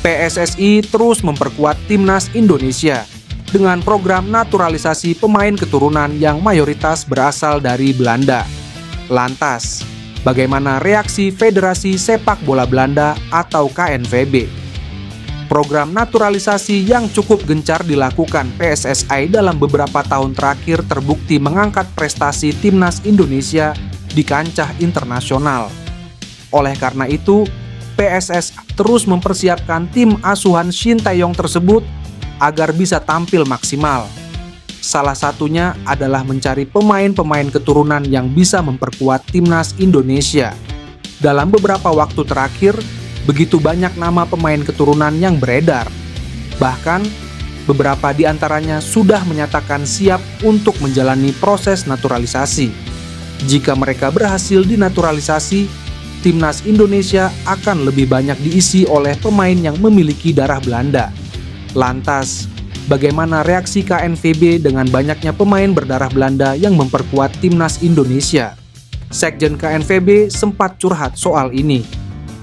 PSSI terus memperkuat timnas Indonesia dengan program naturalisasi pemain keturunan yang mayoritas berasal dari Belanda. Lantas, bagaimana reaksi Federasi Sepak Bola Belanda atau KNVB? Program naturalisasi yang cukup gencar dilakukan PSSI dalam beberapa tahun terakhir terbukti mengangkat prestasi timnas Indonesia di kancah internasional. Oleh karena itu, PSS terus mempersiapkan tim asuhan Shin Tae-yong tersebut agar bisa tampil maksimal. Salah satunya adalah mencari pemain-pemain keturunan yang bisa memperkuat timnas Indonesia. Dalam beberapa waktu terakhir, begitu banyak nama pemain keturunan yang beredar. Bahkan, beberapa di antaranya sudah menyatakan siap untuk menjalani proses naturalisasi. Jika mereka berhasil dinaturalisasi, timnas Indonesia akan lebih banyak diisi oleh pemain yang memiliki darah Belanda. Lantas, bagaimana reaksi KNVB dengan banyaknya pemain berdarah Belanda yang memperkuat timnas Indonesia? Sekjen KNVB sempat curhat soal ini.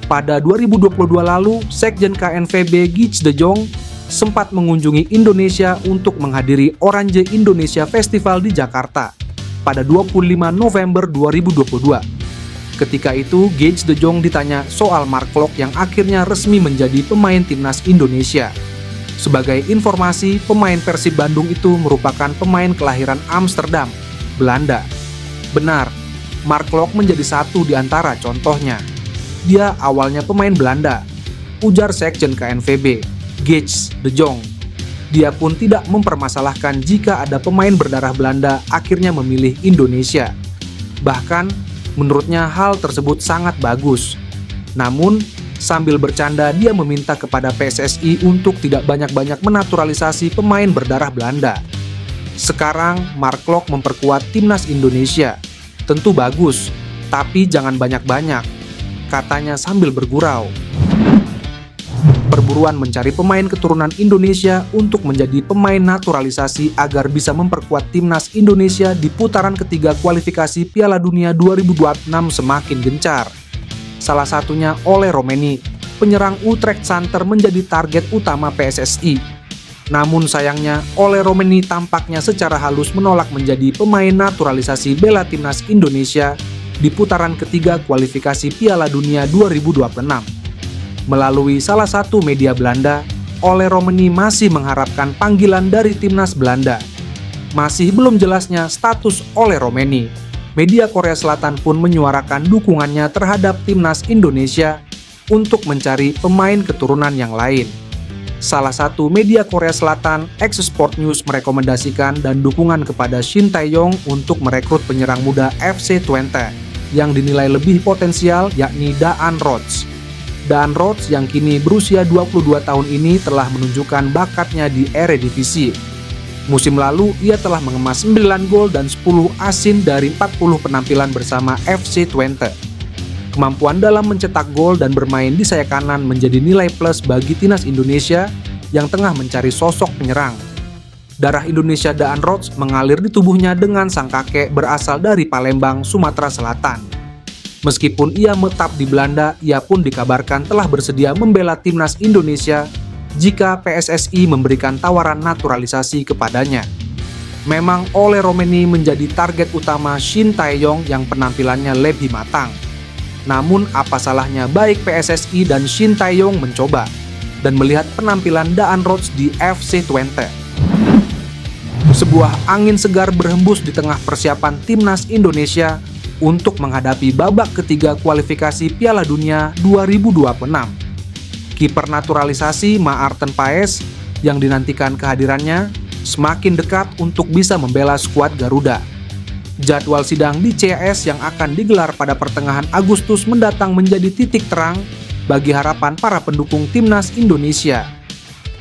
Pada 2022 lalu, Sekjen KNVB Gij De Jong sempat mengunjungi Indonesia untuk menghadiri Orange Indonesia Festival di Jakarta pada 25 November 2022. Ketika itu, Gij De Jong ditanya soal Mark Klok yang akhirnya resmi menjadi pemain timnas Indonesia. Sebagai informasi, pemain Persib Bandung itu merupakan pemain kelahiran Amsterdam, Belanda. Benar, Mark Klok menjadi satu di antara contohnya. Dia awalnya pemain Belanda, ujar Sekjen KNVB, Gij De Jong. Dia pun tidak mempermasalahkan jika ada pemain berdarah Belanda akhirnya memilih Indonesia. Bahkan, menurutnya hal tersebut sangat bagus. Namun, sambil bercanda dia meminta kepada PSSI untuk tidak banyak-banyak menaturalisasi pemain berdarah Belanda. Sekarang, Mark Klok memperkuat timnas Indonesia. Tentu bagus, tapi jangan banyak-banyak, katanya sambil bergurau. Perburuan mencari pemain keturunan Indonesia untuk menjadi pemain naturalisasi agar bisa memperkuat timnas Indonesia di putaran ketiga kualifikasi Piala Dunia 2026 semakin gencar. Salah satunya Ole Romeni, penyerang Utrecht Santer menjadi target utama PSSI. Namun sayangnya, Ole Romeni tampaknya secara halus menolak menjadi pemain naturalisasi bela timnas Indonesia di putaran ketiga kualifikasi Piala Dunia 2026. Melalui salah satu media Belanda, Ole Romeni masih mengharapkan panggilan dari timnas Belanda. Masih belum jelasnya status Ole Romeni. Media Korea Selatan pun menyuarakan dukungannya terhadap timnas Indonesia untuk mencari pemain keturunan yang lain. Salah satu media Korea Selatan, Exosport News, merekomendasikan dan dukungan kepada Shin Tae-yong untuk merekrut penyerang muda FC Twente yang dinilai lebih potensial, yakni Daan Rots. Daan Rots yang kini berusia 22 tahun ini telah menunjukkan bakatnya di Eredivisie. Musim lalu, ia telah mengemas 9 gol dan 10 assist dari 40 penampilan bersama FC Twente. Kemampuan dalam mencetak gol dan bermain di sayap kanan menjadi nilai plus bagi timnas Indonesia yang tengah mencari sosok penyerang. Darah Indonesia Daan Rots mengalir di tubuhnya dengan sang kakek berasal dari Palembang, Sumatera Selatan. Meskipun ia menetap di Belanda, ia pun dikabarkan telah bersedia membela timnas Indonesia jika PSSI memberikan tawaran naturalisasi kepadanya. Memang Ole Romeni menjadi target utama Shin Tae-yong yang penampilannya lebih matang. Namun apa salahnya baik PSSI dan Shin Tae-yong mencoba dan melihat penampilan Daan Rots di FC Twente. Sebuah angin segar berhembus di tengah persiapan timnas Indonesia untuk menghadapi babak ketiga kualifikasi Piala Dunia 2026. Kiper naturalisasi Maarten Paes yang dinantikan kehadirannya semakin dekat untuk bisa membela skuad Garuda. Jadwal sidang di CAS yang akan digelar pada pertengahan Agustus mendatang menjadi titik terang bagi harapan para pendukung timnas Indonesia.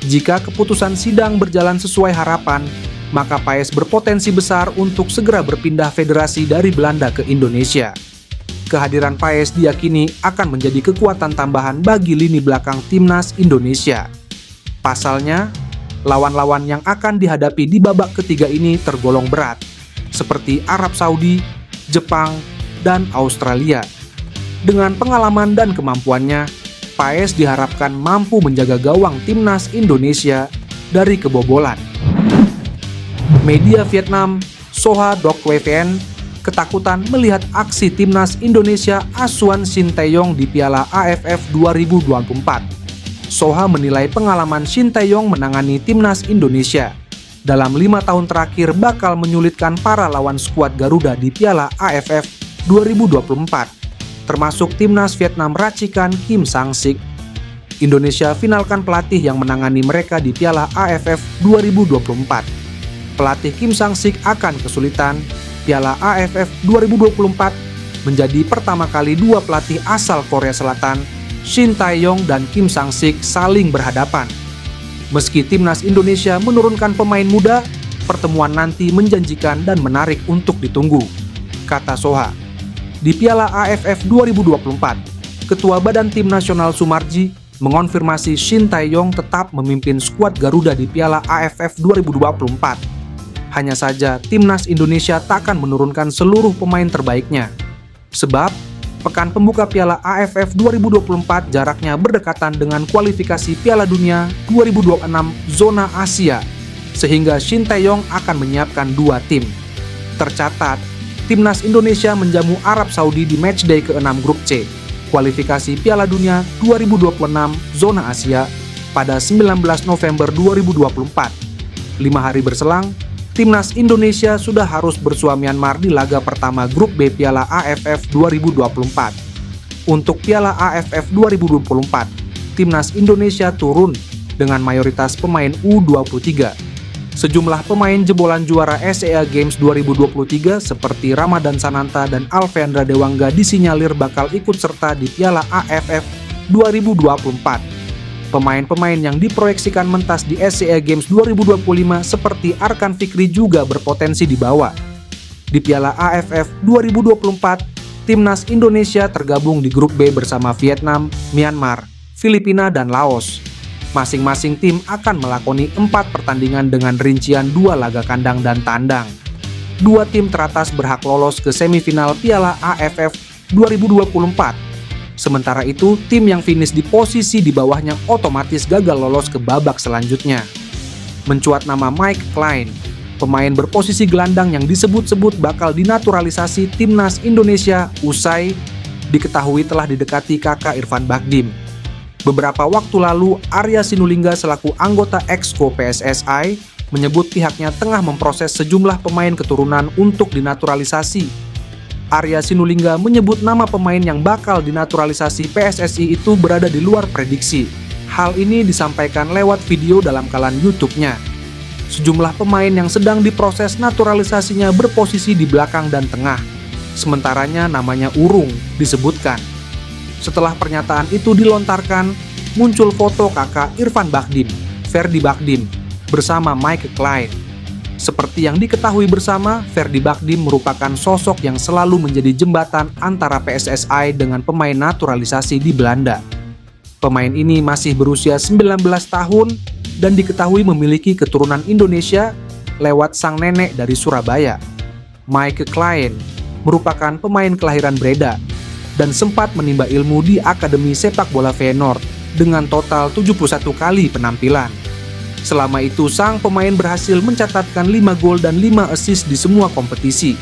Jika keputusan sidang berjalan sesuai harapan, maka Paes berpotensi besar untuk segera berpindah federasi dari Belanda ke Indonesia. Kehadiran Paes diyakini akan menjadi kekuatan tambahan bagi lini belakang timnas Indonesia. Pasalnya, lawan-lawan yang akan dihadapi di babak ketiga ini tergolong berat, seperti Arab Saudi, Jepang, dan Australia. Dengan pengalaman dan kemampuannya, Paes diharapkan mampu menjaga gawang timnas Indonesia dari kebobolan. Media Vietnam, Soha Doc VN, ketakutan melihat aksi timnas Indonesia asuhan Shin Tae-yong di Piala AFF 2024. Soha menilai pengalaman Shin Tae-yong menangani timnas Indonesia dalam 5 tahun terakhir bakal menyulitkan para lawan skuad Garuda di Piala AFF 2024. Termasuk timnas Vietnam racikan Kim Sang-sik. Indonesia finalkan pelatih yang menangani mereka di Piala AFF 2024. Pelatih Kim Sang-sik akan kesulitan. Piala AFF 2024 menjadi pertama kali dua pelatih asal Korea Selatan, Shin Tae-yong dan Kim Sang-sik, saling berhadapan. Meski timnas Indonesia menurunkan pemain muda, pertemuan nanti menjanjikan dan menarik untuk ditunggu, kata Soha. Di Piala AFF 2024, Ketua Badan Tim Nasional Sumarji mengonfirmasi Shin Tae-yong tetap memimpin skuad Garuda di Piala AFF 2024. Hanya saja, timnas Indonesia tak akan menurunkan seluruh pemain terbaiknya. Sebab, pekan pembuka Piala AFF 2024 jaraknya berdekatan dengan kualifikasi Piala Dunia 2026 zona Asia, sehingga Shin Tae-yong akan menyiapkan dua tim. Tercatat, timnas Indonesia menjamu Arab Saudi di matchday ke-6 grup C, kualifikasi Piala Dunia 2026 zona Asia pada 19 November 2024. 5 hari berselang, timnas Indonesia sudah harus bersua Myanmar di laga pertama grup B Piala AFF 2024. Untuk Piala AFF 2024, timnas Indonesia turun dengan mayoritas pemain U23. Sejumlah pemain jebolan juara SEA Games 2023 seperti Ramadan Sananta dan Alfeandra Dewangga disinyalir bakal ikut serta di Piala AFF 2024. Pemain-pemain yang diproyeksikan mentas di SEA Games 2025 seperti Arkan Fikri juga berpotensi dibawa. Di Piala AFF 2024, timnas Indonesia tergabung di grup B bersama Vietnam, Myanmar, Filipina, dan Laos. Masing-masing tim akan melakoni 4 pertandingan dengan rincian 2 laga kandang dan tandang. 2 tim teratas berhak lolos ke semifinal Piala AFF 2024. Sementara itu, tim yang finish di posisi di bawahnya otomatis gagal lolos ke babak selanjutnya. Mencuat nama Mike Klein, pemain berposisi gelandang yang disebut-sebut bakal dinaturalisasi timnas Indonesia usai diketahui telah didekati kakak Irfan Bahdim. Beberapa waktu lalu, Arya Sinulinga selaku anggota Exco PSSI menyebut pihaknya tengah memproses sejumlah pemain keturunan untuk dinaturalisasi. Arya Sinulinga menyebut nama pemain yang bakal dinaturalisasi PSSI itu berada di luar prediksi. Hal ini disampaikan lewat video dalam kanal YouTube-nya. Sejumlah pemain yang sedang diproses naturalisasinya berposisi di belakang dan tengah. Sementaranya namanya urung disebutkan. Setelah pernyataan itu dilontarkan, muncul foto kakak Irfan Bahdim, Ferdi Bahdim, bersama Mike Klein. Seperti yang diketahui bersama, Ferdi Bahdim merupakan sosok yang selalu menjadi jembatan antara PSSI dengan pemain naturalisasi di Belanda. Pemain ini masih berusia 19 tahun dan diketahui memiliki keturunan Indonesia lewat sang nenek dari Surabaya. Mike Klein merupakan pemain kelahiran Breda dan sempat menimba ilmu di Akademi Sepak Bola Feyenoord dengan total 71 kali penampilan. Selama itu, sang pemain berhasil mencatatkan 5 gol dan 5 assist di semua kompetisi.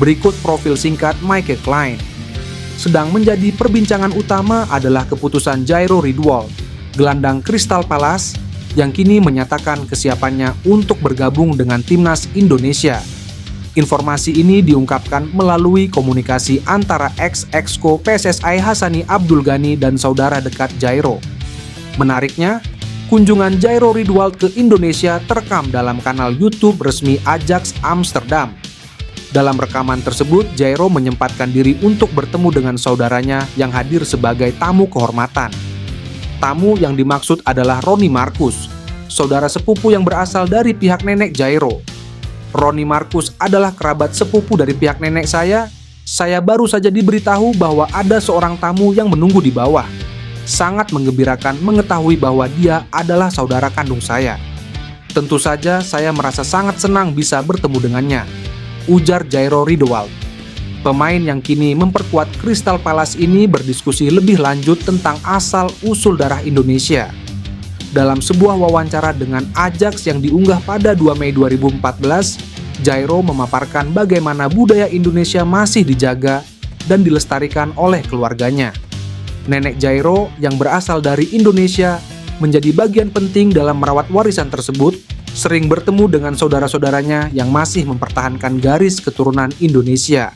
Berikut profil singkat Mike Klein. Sedang menjadi perbincangan utama adalah keputusan Jairo Ridwal, gelandang Crystal Palace, yang kini menyatakan kesiapannya untuk bergabung dengan timnas Indonesia. Informasi ini diungkapkan melalui komunikasi antara ex-exco PSSI Hassani Abdul Ghani dan saudara dekat Jairo. Menariknya, kunjungan Jairo Ridwal ke Indonesia terekam dalam kanal YouTube resmi Ajax Amsterdam. Dalam rekaman tersebut, Jairo menyempatkan diri untuk bertemu dengan saudaranya yang hadir sebagai tamu kehormatan. Tamu yang dimaksud adalah Ronnie Marcus, saudara sepupu yang berasal dari pihak nenek Jairo. Ronnie Marcus adalah kerabat sepupu dari pihak nenek saya. Saya baru saja diberitahu bahwa ada seorang tamu yang menunggu di bawah. Sangat menggembirakan mengetahui bahwa dia adalah saudara kandung saya. Tentu saja saya merasa sangat senang bisa bertemu dengannya, ujar Jairo Ridwal. Pemain yang kini memperkuat Crystal Palace ini berdiskusi lebih lanjut tentang asal-usul darah Indonesia. Dalam sebuah wawancara dengan Ajax yang diunggah pada 2 Mei 2014, Jairo memaparkan bagaimana budaya Indonesia masih dijaga dan dilestarikan oleh keluarganya. Nenek Jairo yang berasal dari Indonesia menjadi bagian penting dalam merawat warisan tersebut, sering bertemu dengan saudara-saudaranya yang masih mempertahankan garis keturunan Indonesia.